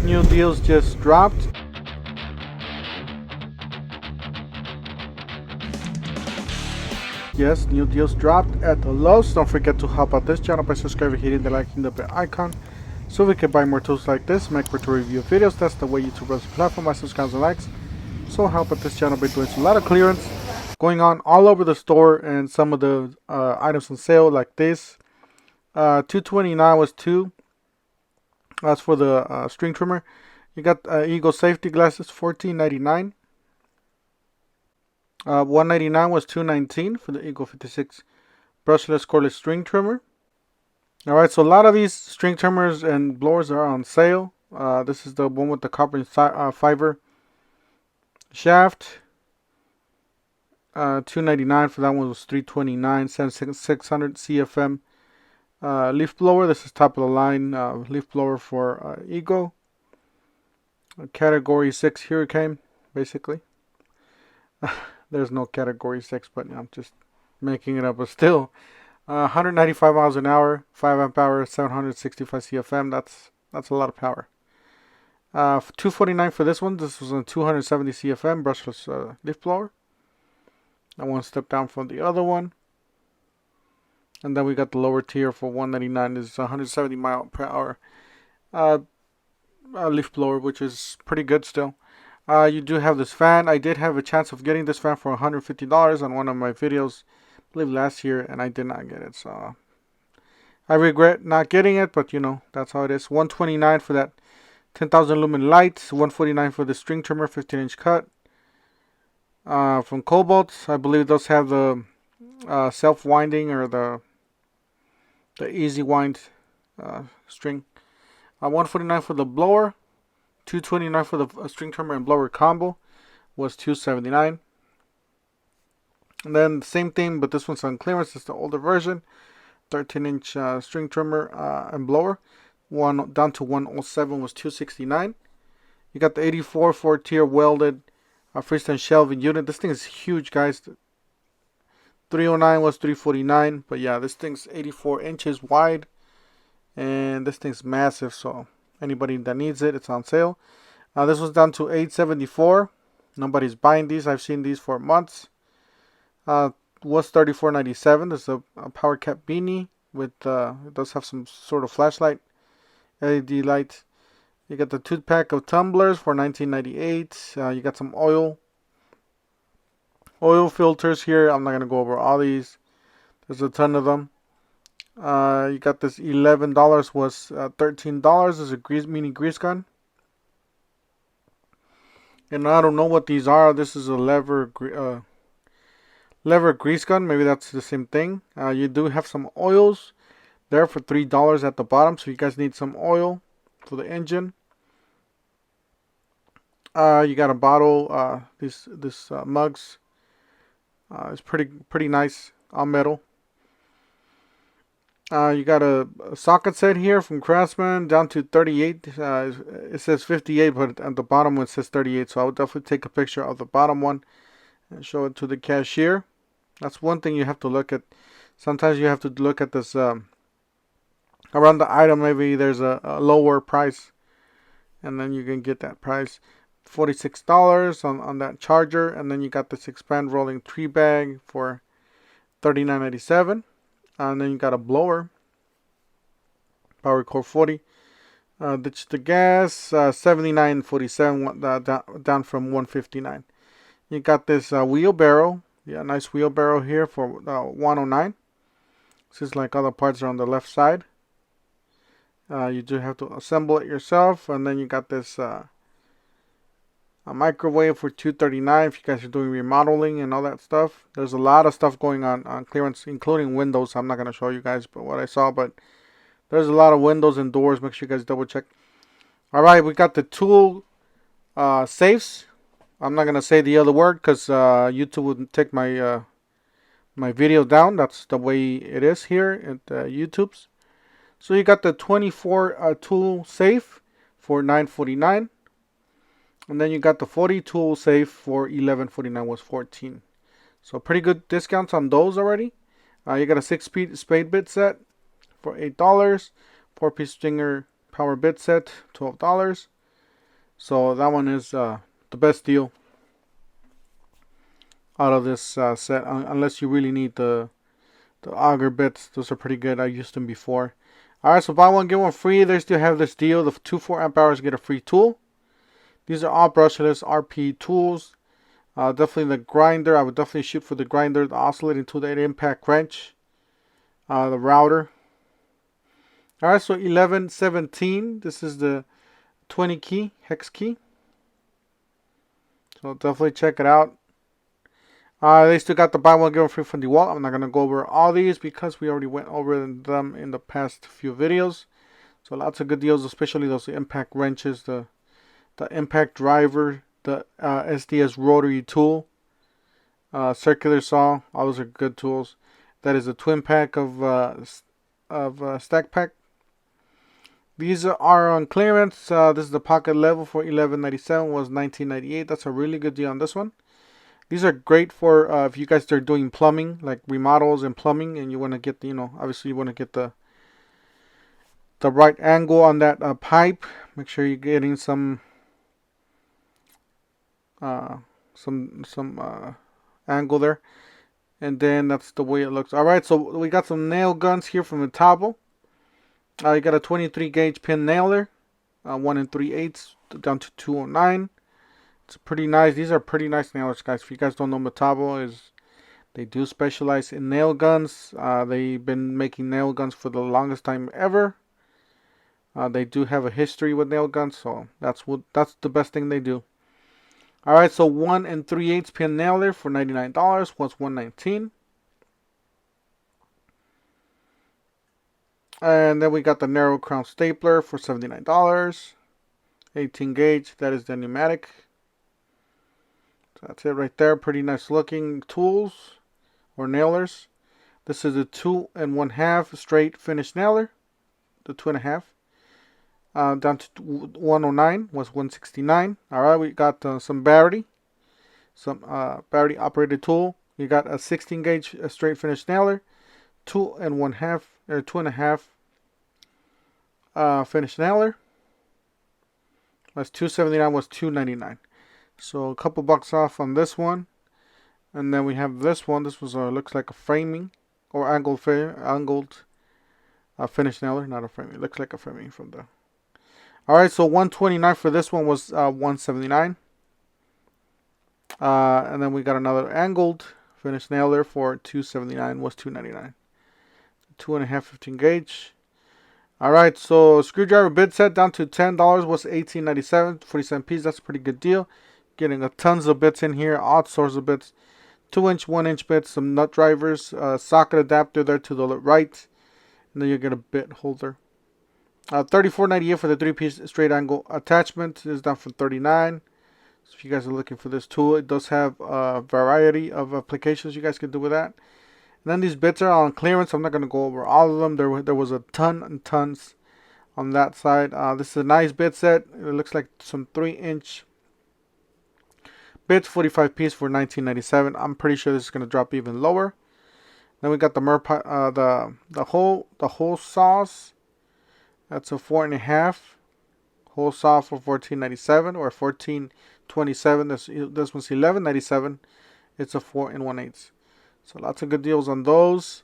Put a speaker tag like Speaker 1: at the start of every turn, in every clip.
Speaker 1: new deals just dropped. Yes, new deals dropped at the Lowe's. Don't forget to help out this channel by subscribing, hitting the like and the bell icon, so we can buy more tools like this, make better review videos. That's the way YouTube runs the platform. My subscribers and likes. So help out this channel by doing a lot of clearance going on all over the store, and some of the items on sale like this. $229 was two. That's for the string trimmer. You got Eagle safety glasses, $14.99. $199 was $219 for the Eagle 56 brushless cordless string trimmer. Alright, so a lot of these string trimmers and blowers are on sale. This is the one with the carbon fiber shaft. $299 for that one was $329. 7600 CFM leaf blower. This is top of the line leaf blower for Eagle. Category 6 Hurricane, basically. There's no category 6, but I'm just making it up. But still, 195 miles an hour, 5 amp hour, 765 CFM. That's a lot of power. $249 for this one. This was a 270 CFM brushless leaf blower. That one step down from the other one. And then we got the lower tier for $199. This is 170 mile per hour leaf blower, which is pretty good still. You do have this fan. I did have a chance of getting this fan for $150 on one of my videos, I believe last year, and I did not get it. So I regret not getting it, but you know, that's how it is. $129 for that 10,000 lumen light. $149 for the string trimmer, 15-inch cut. From Cobalt, I believe those have the self-winding or the easy wind string. $149 for the blower. $229 for the string trimmer and blower combo was $279. And then the same thing, but this one's on clearance. It's the older version. 13-inch string trimmer and blower. One down to 107 was $269. You got the 84 4-tier welded freestyle shelving unit. This thing is huge, guys. 309 was $349. But yeah, this thing's 84 inches wide, and this thing's massive. So anybody that needs it, it's on sale. This was down to $874. Nobody's buying these. I've seen these for months. Was $34.97. This is a power cap beanie with it does have some sort of flashlight, LED light. You got the 2-pack of tumblers for $19.98. You got some oil filters here. I'm not gonna go over all these. There's a ton of them. You got this $11 was $13. There's a mini grease gun. And I don't know what these are. This is a lever grease gun. Maybe that's the same thing. You do have some oils there for $3 at the bottom. So you guys need some oil for the engine. You got a bottle. This mugs. It's pretty nice, all metal. You got a socket set here from Craftsman down to 38. It says 58, but at the bottom one says 38. So I would definitely take a picture of the bottom one and show it to the cashier. That's one thing you have to look at. Sometimes you have to look at this around the item. Maybe there's a lower price, and then you can get that price. $46 on that charger, and then you got this expand rolling tree bag for $39.97. And then you got a blower, Power Core 40. Ditch the gas, $79.47, down from $159. You got this wheelbarrow, nice wheelbarrow here for $109. This is like other parts are on the left side. You do have to assemble it yourself, and then you got this a microwave for $239 if you guys are doing remodeling and all that stuff. There's a lot of stuff going on clearance, including windows. I'm not going to show you guys but what I saw, but there's a lot of windows and doors. Make sure you guys double check. Alright, we got the tool safes. I'm not going to say the other word because YouTube would take my my video down. That's the way it is here at YouTube's. So you got the 24 tool safe for $9.49. And then you got the 40 tool safe for $11.49 was $14. So pretty good discounts on those already. You got a 6-piece spade bit set for $8. 4-piece stringer power bit set, $12. So that one is the best deal out of this set, unless you really need the auger bits. Those are pretty good. I used them before. Alright, so buy one, get one free. They still have this deal. The 2 4 amp hours get a free tool. These are all brushless RP tools. Definitely the grinder. I would definitely shoot for the grinder. The oscillating tool, the impact wrench. The router. Alright, so 1117. This is the 20 key, hex key. So definitely check it out. They still got the buy one, get one free from the wall. I'm not going to go over all these because we already went over them in the past few videos. So lots of good deals, especially those impact wrenches, the impact driver, the SDS rotary tool, circular saw. All those are good tools. That is a twin pack of stack pack. These are on clearance. This is the pocket level for $11.97, was $19.98. That's a really good deal on this one. These are great for if you guys are doing plumbing, like remodels and plumbing, and you want to get, obviously you want to get the right angle on that pipe. Make sure you're getting some angle there, and then that's the way it looks. All right, so we got some nail guns here from the Tabo. You got a 23 gauge pin nailer, 1 3/8 down to 209. It's pretty nice. These are pretty nice nailers, guys. If you guys don't know, Metabo they do specialize in nail guns. They've been making nail guns for the longest time ever. They do have a history with nail guns, so that's the best thing they do. All right, so 1 3/8 pin nailer for $99 was $119. And then we got the narrow crown stapler for $79. 18 gauge. That is the pneumatic. So that's it right there. Pretty nice looking tools or nailers. This is a 2 1/2 straight finish nailer. The 2 1/2. Down to 109 was 169. All right, we got some battery operated tool. You got a 16 gauge straight finish nailer, 2 1/2 or 2 1/2 finish nailer. Was $279, was $299. So a couple bucks off on this one. And then we have this one. This was looks like a framing or angled finish nailer, not a framing. It looks like a framing from the. All right, so $129 for this one was $179. And then we got another angled finish nailer for $279, was $299. 2 1/2 15 gauge. All right, so screwdriver bit set down to $10 was $18.97, 47 pieces. That's a pretty good deal. Getting a tons of bits in here, all sorts of bits. 2-inch, 1-inch bits, some nut drivers, socket adapter there to the right, and then you get a bit holder. $34.98 for the 3-piece straight angle attachment. Is down from $39. So if you guys are looking for this tool, it does have a variety of applications you guys can do with that. And then these bits are on clearance. I'm not going to go over all of them. There was a ton and tons on that side. This is a nice bit set. It looks like some 3-inch bits, 45 piece for $19.97. I'm pretty sure this is going to drop even lower. Then we got the the whole saws. That's a 4 1/2 whole saw for $14.97 or $14.27. This one's $11.97. It's a 4 1/8. So lots of good deals on those.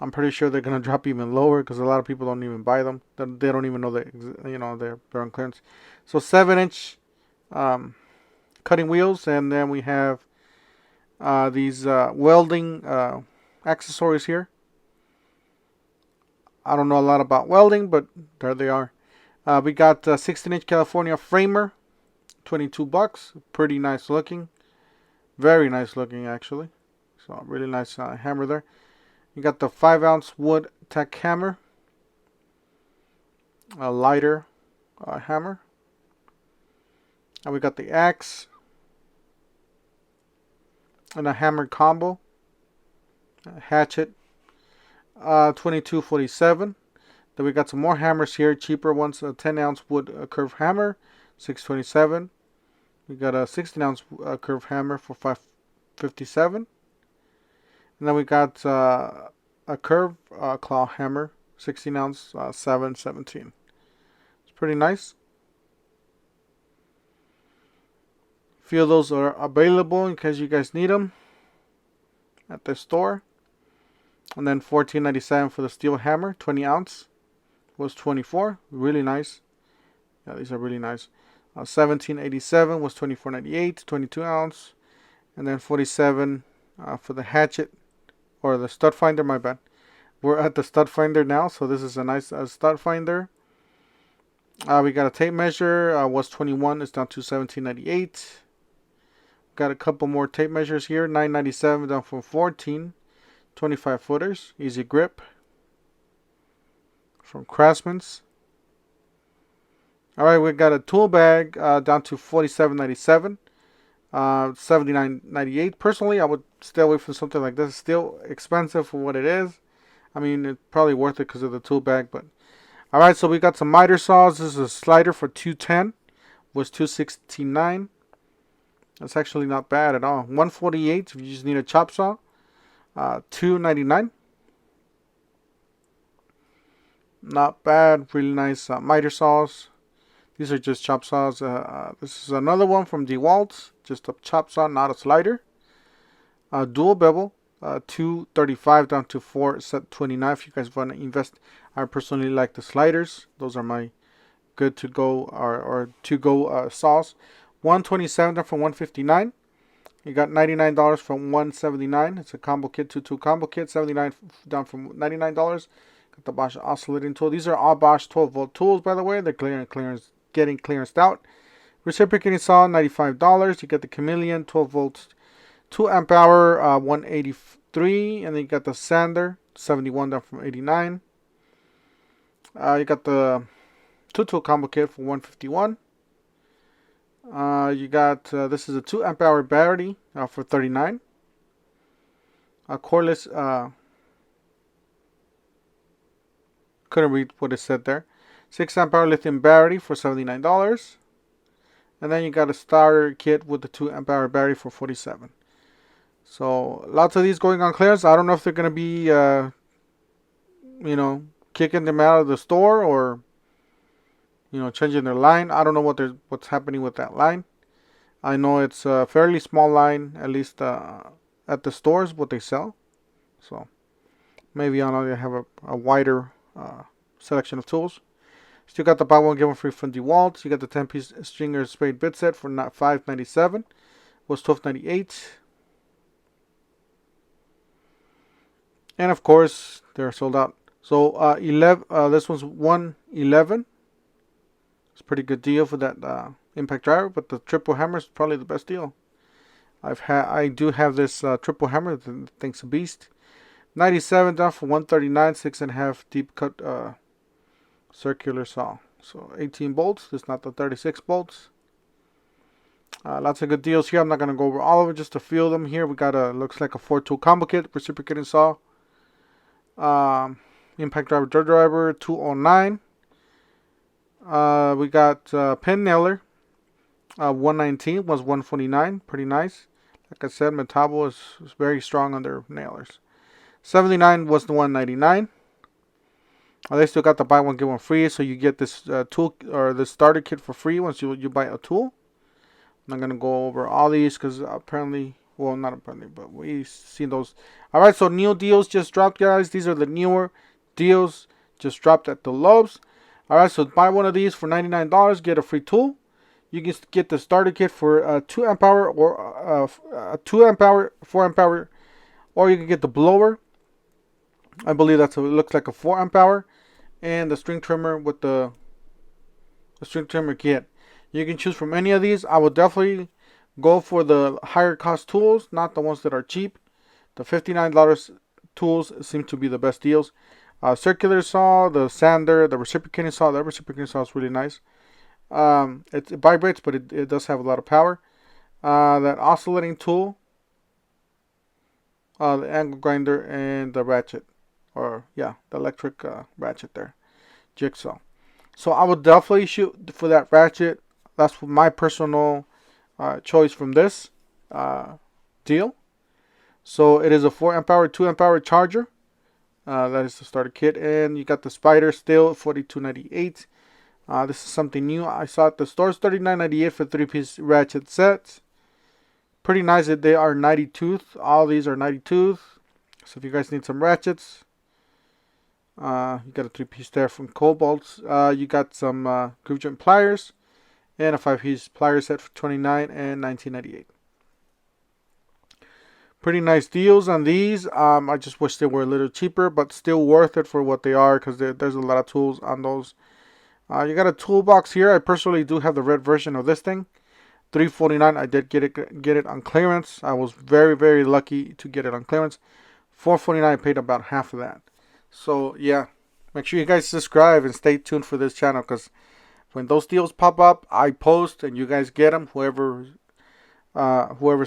Speaker 1: I'm pretty sure they're gonna drop even lower because a lot of people don't even buy them. They don't even know they're on clearance. So 7-inch cutting wheels, and then we have these welding accessories here. I don't know a lot about welding, but there they are. We got 16-inch California framer, $22. Pretty nice looking, very nice looking actually. So really nice hammer there. You got the 5-ounce wood tack hammer, a lighter hammer, and we got the axe and a hammer combo, hatchet, $22.47. Then we got some more hammers here, cheaper ones. A 10-ounce wood curved hammer, $6.27. We got a 16-ounce curved hammer for $5.57. And then we got a curved claw hammer, 16-ounce, $7.17. It's pretty nice. few of those are available in case you guys need them at the store. And then $14.97 for the steel hammer, 20 ounce was $24. Really nice. Yeah, these are really nice. $17.87 was $24.98, 22 ounce. And then $47 for the hatchet, or the stud finder, my bad. We're at the stud finder now, so this is a nice stud finder. We got a tape measure, was 21, it's down to $17.98. Got a couple more tape measures here, $9.97 down from $14. 25 footers, easy grip from Craftsman's. Alright, we got a tool bag down to $47.97. $79.98. Personally, I would stay away from something like this. It's still expensive for what it is. I mean, it's probably worth it because of the tool bag. But alright, so we got some miter saws. This is a slider for $210. Was $269. That's actually not bad at all. $148 if you just need a chop saw. $299. Not bad. Really nice miter saws. These are just chop saws. This is another one from DeWalt. Just a chop saw, not a slider. Dual bevel. $235 down to $429 if you guys want to invest. I personally like the sliders. Those are my good to go or to go saws. $127 down from $159. You got $99 from $179. It's a combo kit, 2 combo kit. $79 down from $99. Got the Bosch oscillating tool. These are all Bosch 12-volt tools, by the way. They're getting clearanced out. Reciprocating saw, $95. You get the Chameleon 12 volts, 2 amp hour, $183. And then you got the sander, $71 down from $89. You got the 2-tool combo kit for $151. You got this is a 2 amp hour battery for $39. Cordless. Couldn't read what it said there. 6 amp hour lithium battery for $79. And then you got a starter kit with the 2 amp hour battery for $47. So lots of these going on clearance. I don't know if they're gonna be kicking them out of the store or changing their line. I don't know what's happening with that line. I know it's a fairly small line, at least at the stores, what they sell. So maybe I know they have a wider selection of tools. Still got the buy one get one free from DeWalt. You got the 10-piece stringer spade bit set for $5.97. Was $12.98. And of course they're sold out. So this one's $111. It's a pretty good deal for that impact driver, but the triple hammer is probably the best deal. I do have this triple hammer. The thing's a beast. $97 down for $139. 6.5 deep cut circular saw. So 18 bolts. This is not the 36 bolts. Lots of good deals here. I'm not gonna go over all of it. Just a few of them here. We got looks like a 4-tool combo kit, reciprocating saw. Impact driver, dirt driver, $209. We got pin nailer, $119 was $149. Pretty nice. Like I said, Metabo is very strong on their nailers. $79 was the $199. They still got the buy one get one free, so you get this tool or the starter kit for free once you buy a tool. I'm not gonna go over all these because apparently, well, not apparently, but we've seen those. All right, so new deals just dropped, guys. These are the newer deals just dropped at the Lowe's. All right, so buy one of these for $99, get a free tool. You can get the starter kit for 2 amp hour or 2 amp hour, 4 amp hour, or you can get the blower. I believe it looks like a 4 amp hour, and the string trimmer with the string trimmer kit. You can choose from any of these. I would definitely go for the higher cost tools, not the ones that are cheap. The $59 tools seem to be the best deals. Circular saw, the sander, the reciprocating saw. The reciprocating saw is really nice. It vibrates, but it does have a lot of power. That oscillating tool, the angle grinder, and the ratchet, or yeah, the electric ratchet there, jigsaw. So I would definitely shoot for that ratchet. That's my personal choice from this deal. So it is a 4 amp hour, 2 amp hour charger. That is the starter kit, and you got the spider still $42.98. This is something new. I saw at the stores, $39.98 for 3-piece ratchet sets. Pretty nice that they are 90 tooth. All these are 90 tooth. So if you guys need some ratchets, you got a 3-piece there from Cobalt. You got some groove joint pliers and a 5-piece plier set for $29 and $19.98. Pretty nice deals on these. I just wish they were a little cheaper, but still worth it for what they are, because there's a lot of tools on those. You got a toolbox here. I personally do have the red version of this thing. $3.49. I did get it on clearance. I was very, very lucky to get it on clearance. $4.49. I paid about half of that. So yeah, make sure you guys subscribe and stay tuned for this channel, because when those deals pop up, I post and you guys get them. Whoever's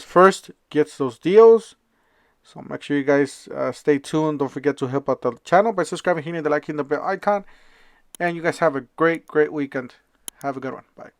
Speaker 1: first gets those deals. So make sure you guys stay tuned. Don't forget to help out the channel by subscribing, hitting the like, hitting the bell icon. And you guys have a great weekend. Have a good one. Bye.